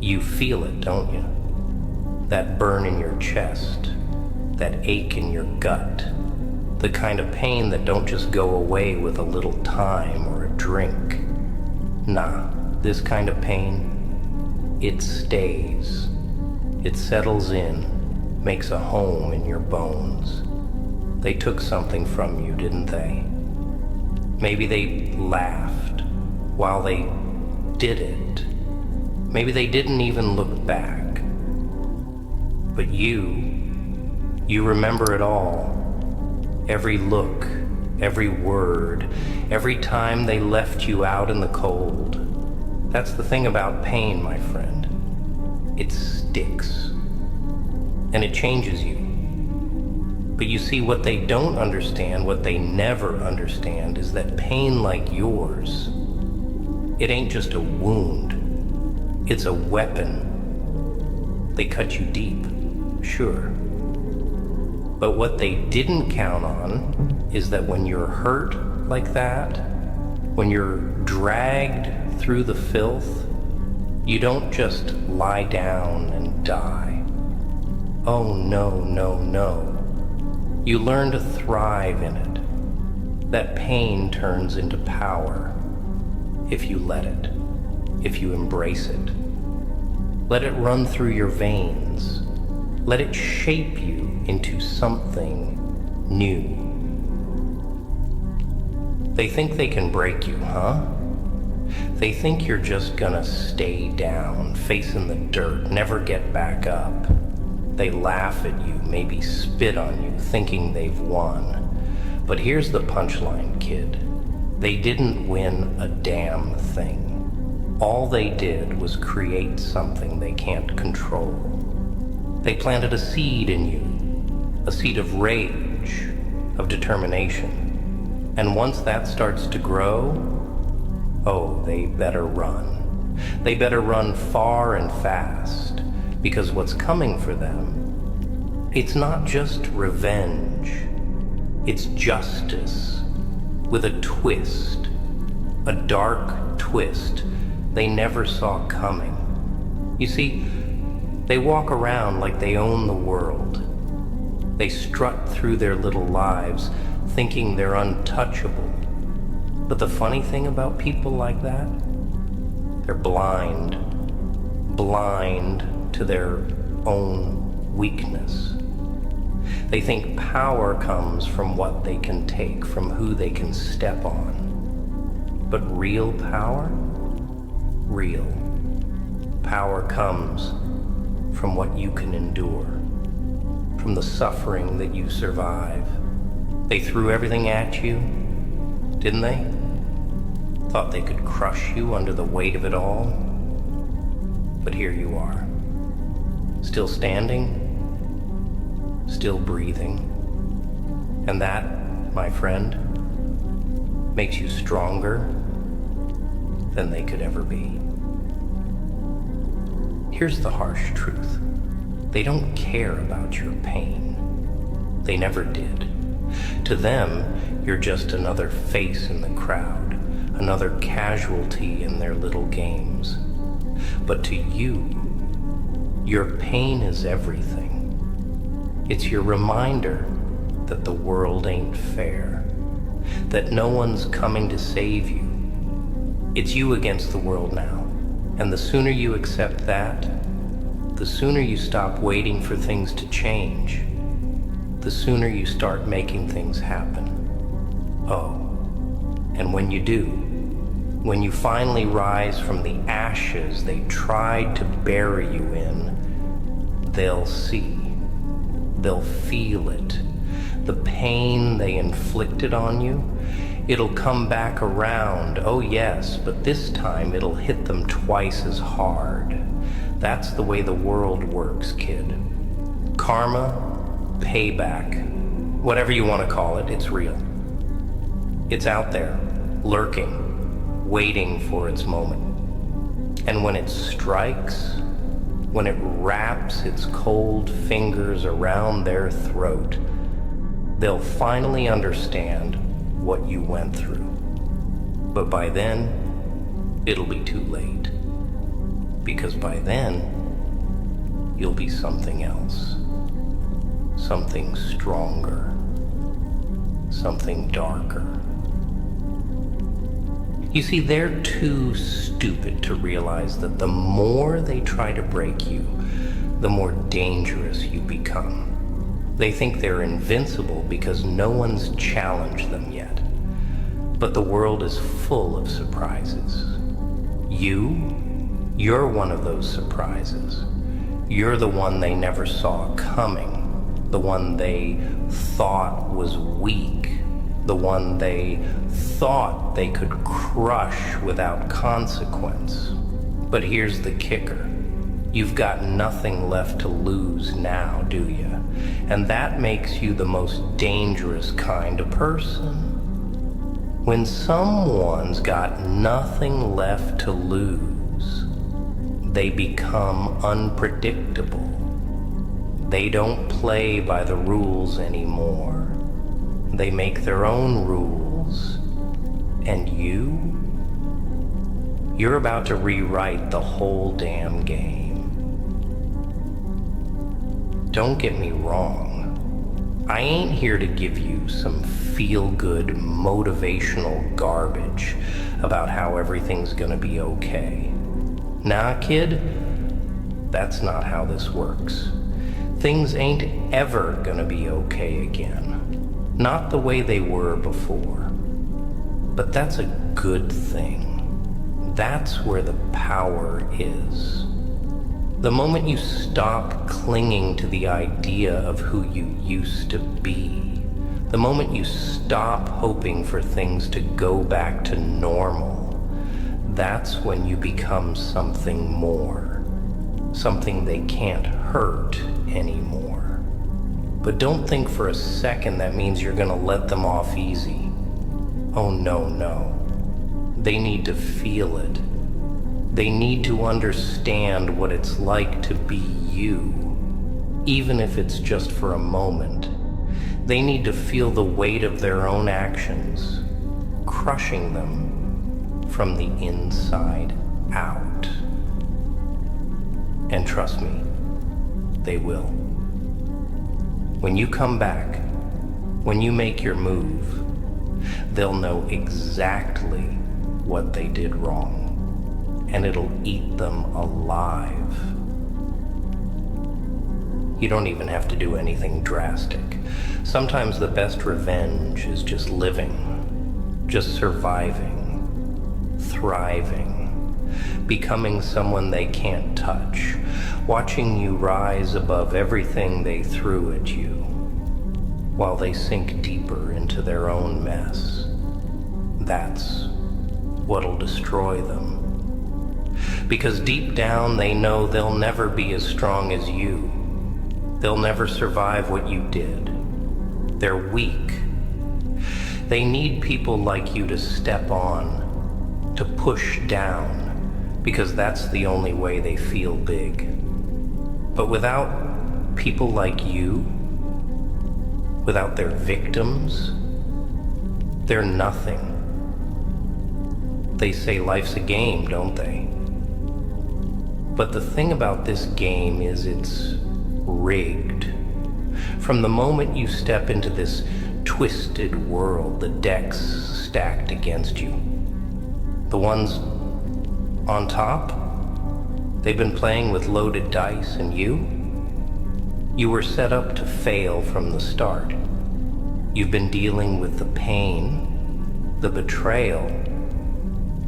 You feel it, don't you? That burn in your chest, that ache in your gut, the kind of pain that don't just go away with a little time or a drink. Nah, this kind of pain, it stays. It settles in, makes a home in your bones. They took something from you, didn't they? Maybe they laughed while they did it. Maybe they didn't even look back. But you remember it all. Every look, every word, every time they left you out in the cold. That's the thing about pain, my friend. It sticks. And it changes you. But you see, what they don't understand, what they never understand, is that pain like yours, it ain't just a wound. It's a weapon. They cut you deep, sure. But what they didn't count on is that when you're hurt like that, when you're dragged through the filth, you don't just lie down and die. Oh no, no, no. You learn to thrive in it. That pain turns into power if you let it, if you embrace it. Let it run through your veins. Let it shape you into something new. They think they can break you, huh? They think you're just gonna stay down, facing the dirt, never get back up. They laugh at you, maybe spit on you, thinking they've won. But here's the punchline, kid. They didn't win a damn thing. All they did was create something they can't control. They planted a seed in you, a seed of rage, of determination. And once that starts to grow, oh, they better run. They better run far and fast. Because what's coming for them, it's not just revenge, it's justice with a twist, a dark twist they never saw coming. You see, they walk around like they own the world. They strut through their little lives thinking they're untouchable. But the funny thing about people like that, they're blind to their own weakness. They think power comes from what they can take, from who they can step on. But real power comes from what you can endure, from the suffering that you survive. They threw everything at you, didn't they? Thought they could crush you under the weight of it all. But here you are. Still standing, still breathing. And that, my friend, makes you stronger than they could ever be. Here's the harsh truth. They don't care about your pain. They never did. To them, you're just another face in the crowd, another casualty in their little games. But to you, your pain is everything. It's your reminder that the world ain't fair, that no one's coming to save you. It's you against the world now. And the sooner you accept that, the sooner you stop waiting for things to change, the sooner you start making things happen. Oh, and when you do, when you finally rise from the ashes they tried to bury you in, they'll see, they'll feel it. The pain they inflicted on you, it'll come back around, oh yes, but this time it'll hit them twice as hard. That's the way the world works, kid. Karma, payback, whatever you want to call it, it's real. It's out there, lurking, waiting for its moment. And when it strikes, when it wraps its cold fingers around their throat, they'll finally understand what you went through. But by then, it'll be too late. because by then, you'll be something else. Something stronger. Something darker. You see, they're too stupid to realize that the more they try to break you, the more dangerous you become. They think they're invincible because no one's challenged them yet. But the world is full of surprises. You're one of those surprises. You're the one they never saw coming, the one they thought was weak, the one they thought they could crush without consequence. But here's the kicker. You've got nothing left to lose now, do you? And that makes you the most dangerous kind of person. When someone's got nothing left to lose, they become unpredictable. They don't play by the rules anymore. They make their own rules. And you're about to rewrite the whole damn game. Don't get me wrong. I ain't here to give you some feel-good, motivational garbage about how everything's gonna be okay. Nah, kid, that's not how this works. Things ain't ever gonna be okay again. Not the way they were before. But that's a good thing. That's where the power is. The moment you stop clinging to the idea of who you used to be, the moment you stop hoping for things to go back to normal, that's when you become something more, something they can't hurt anymore. But don't think for a second that means you're gonna let them off easy. Oh no. They need to feel it. They need to understand what it's like to be you, even if it's just for a moment. They need to feel the weight of their own actions, crushing them from the inside out. And trust me, they will. When you come back, when you make your move, they'll know exactly what they did wrong. And it'll eat them alive. You don't even have to do anything drastic. Sometimes the best revenge is just living, just surviving, thriving, becoming someone they can't touch, watching you rise above everything they threw at you, while they sink deeper into their own mess. That's what'll destroy them. Because deep down they know they'll never be as strong as you. They'll never survive what you did. They're weak. They need people like you to step on, to push down, because that's the only way they feel big. But without people like you, without their victims, they're nothing. They say life's a game, don't they? But the thing about this game is it's rigged. From the moment you step into this twisted world, the decks stacked against you. The ones on top, they've been playing with loaded dice, and you were set up to fail from the start. You've been dealing with the pain, the betrayal,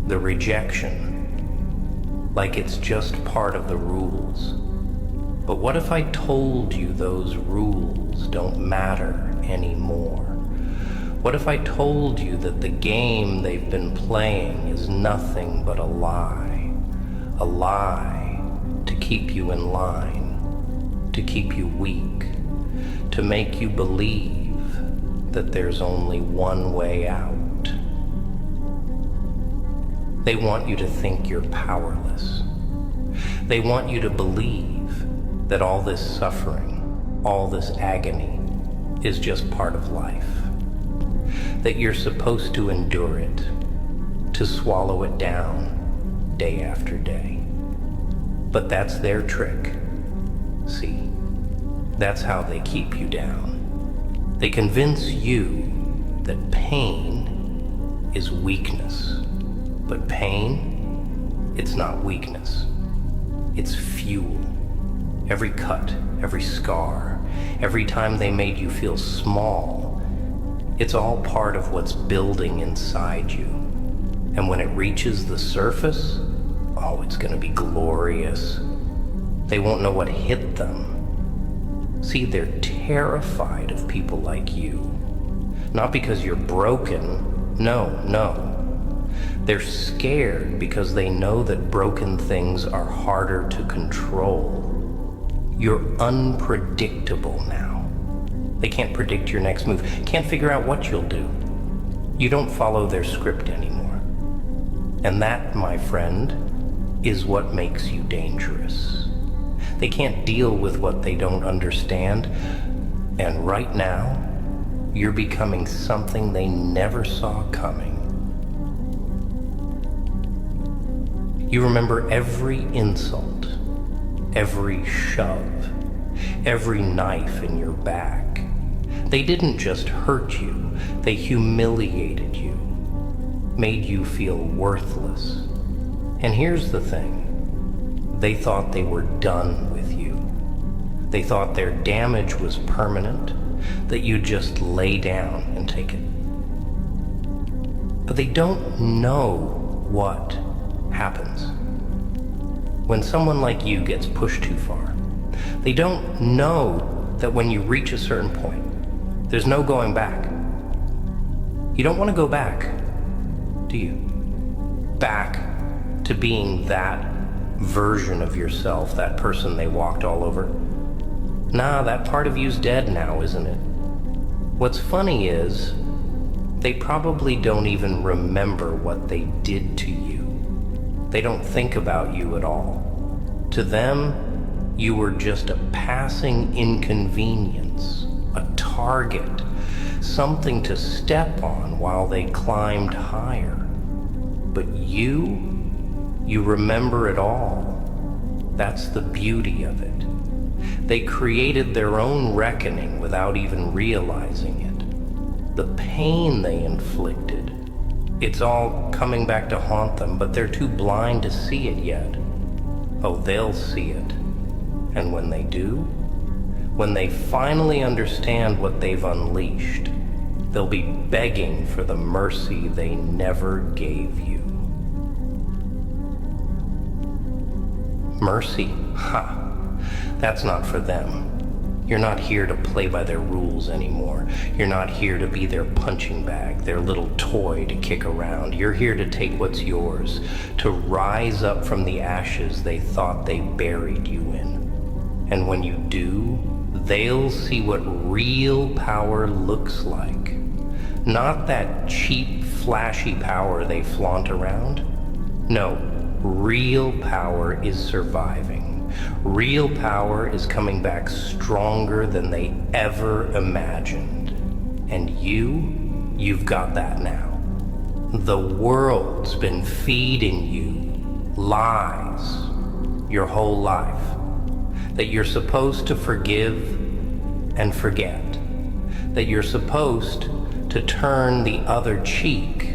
the rejection, like it's just part of the rules. But what if I told you those rules don't matter anymore? What if I told you that the game they've been playing is nothing but a lie to keep you in line, to keep you weak, to make you believe that there's only one way out? They want you to think you're powerless. They want you to believe that all this suffering, all this agony is just part of life. That you're supposed to endure it, to swallow it down day after day. But that's their trick. See, that's how they keep you down. They convince you that pain is weakness. But pain, it's not weakness. It's fuel. Every cut, every scar, every time they made you feel small, it's all part of what's building inside you. And when it reaches the surface, oh, it's gonna be glorious. They won't know what hit them. See, they're terrified of people like you. Not because you're broken, no. They're scared because they know that broken things are harder to control. You're unpredictable now. They can't predict your next move, can't figure out what you'll do. You don't follow their script anymore. And that, my friend, is what makes you dangerous. They can't deal with what they don't understand, and right now, you're becoming something they never saw coming. You remember every insult, every shove, every knife in your back. They didn't just hurt you, they humiliated you, made you feel worthless. And here's the thing, they thought they were done with you. They thought their damage was permanent, that you'd just lay down and take it. But they don't know what happens when someone like you gets pushed too far. They don't know that when you reach a certain point, there's no going back. You don't want to go back, do you? Back to being that version of yourself, that person they walked all over. Nah, that part of you's dead now, isn't it? What's funny is, they probably don't even remember what they did to you. They don't think about you at all. To them, you were just a passing inconvenience, a target, something to step on while they climbed higher. But you remember it all. That's the beauty of it. They created their own reckoning without even realizing it. The pain they inflicted, it's all coming back to haunt them, but they're too blind to see it yet. Oh, they'll see it. And when they do, when they finally understand what they've unleashed, they'll be begging for the mercy they never gave you. Mercy? Ha! That's not for them. You're not here to play by their rules anymore. You're not here to be their punching bag, their little toy to kick around. You're here to take what's yours, to rise up from the ashes they thought they buried you in. And when you do, they'll see what real power looks like. Not that cheap, flashy power they flaunt around. No, real power is surviving. Real power is coming back stronger than they ever imagined. And you've got that now. The world's been feeding you lies your whole life. That you're supposed to forgive and forget. That you're supposed to turn the other cheek.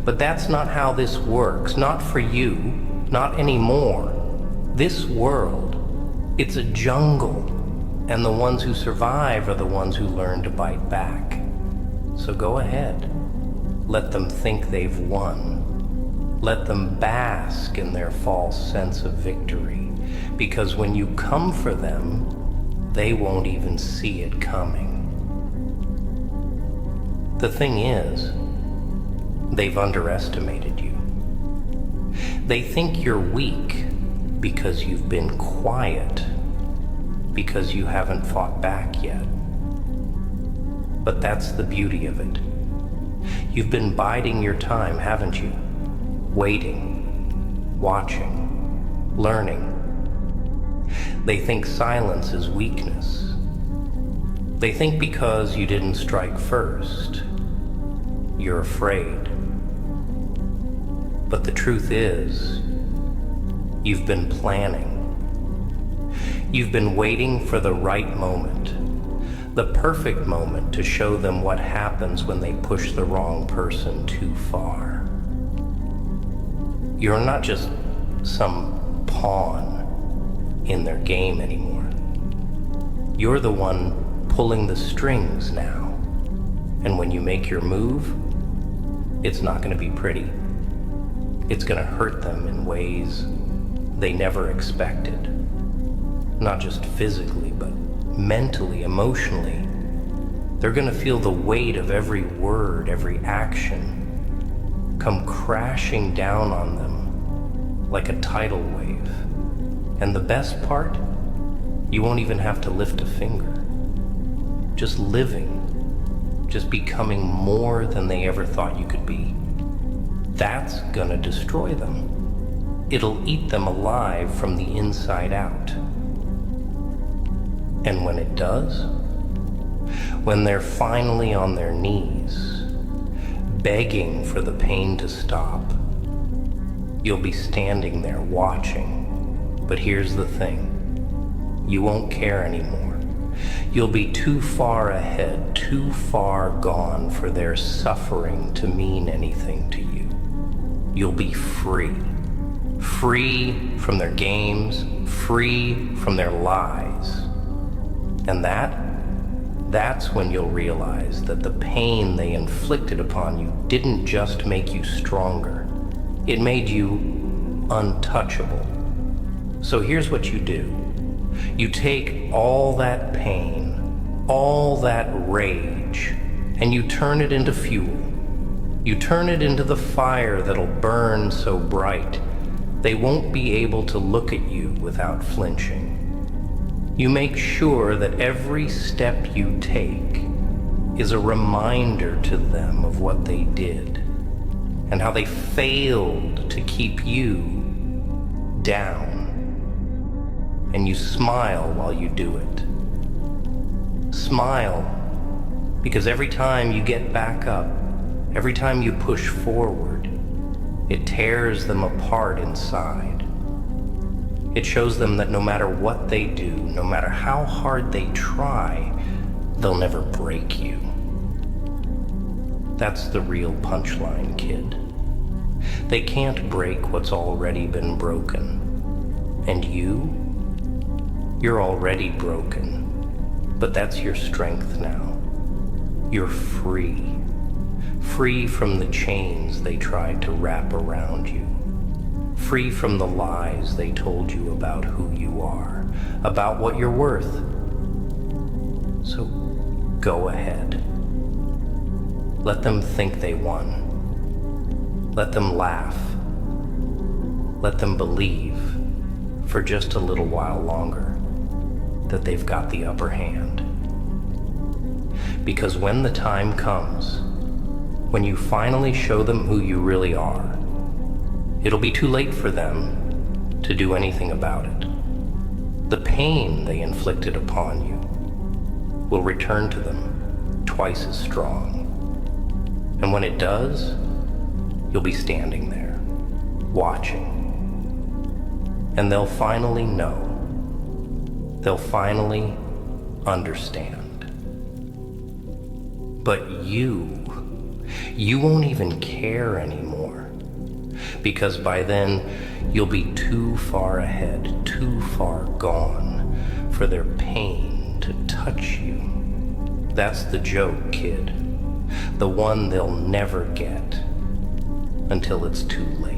But that's not how this works. Not for you. Not anymore. This world, it's a jungle, and the ones who survive are the ones who learn to bite back. So go ahead. Let them think they've won. Let them bask in their false sense of victory, because when you come for them, they won't even see it coming. The thing is, they've underestimated you. They think you're weak, because you've been quiet, because you haven't fought back yet. But that's the beauty of it. You've been biding your time, haven't you? Waiting, watching, learning. They think silence is weakness. They think because you didn't strike first, you're afraid. But the truth is, You've been planning. You've been waiting for the right moment, the perfect moment to show them what happens when they push the wrong person too far. You're not just some pawn in their game anymore. You're the one pulling the strings now. And when you make your move, it's not going to be pretty. It's going to hurt them in ways they never expected. Not just physically, but mentally, emotionally. They're going to feel the weight of every word, every action come crashing down on them like a tidal wave. And the best part, you won't even have to lift a finger. Just living, just becoming more than they ever thought you could be. That's gonna destroy them. It'll eat them alive from the inside out. And when it does, when they're finally on their knees, begging for the pain to stop, you'll be standing there watching. But here's the thing, you won't care anymore. You'll be too far ahead, too far gone for their suffering to mean anything to you. You'll be free. Free from their games, free from their lies. And that's when you'll realize that the pain they inflicted upon you didn't just make you stronger. It made you untouchable. So here's what you do. You take all that pain, all that rage, and you turn it into fuel. You turn it into the fire that'll burn so bright, they won't be able to look at you without flinching. You make sure that every step you take is a reminder to them of what they did and how they failed to keep you down. And you smile while you do it. Smile, because every time you get back up, every time you push forward, it tears them apart inside. It shows them that no matter what they do, no matter how hard they try, they'll never break you. That's the real punchline, kid. They can't break what's already been broken. And you're already broken. But that's your strength now. You're free. Free from the chains they tried to wrap around you. Free from the lies they told you about who you are, about what you're worth. So go ahead. Let them think they won. Let them laugh. Let them believe, for just a little while longer, that they've got the upper hand. Because when the time comes, when you finally show them who you really are, it'll be too late for them to do anything about it. The pain they inflicted upon you will return to them twice as strong. And when it does, you'll be standing there, watching. And they'll finally know. They'll finally understand. But you won't even care anymore. Because by then, you'll be too far ahead, too far gone for their pain to touch you. That's the joke, kid. The one they'll never get until it's too late.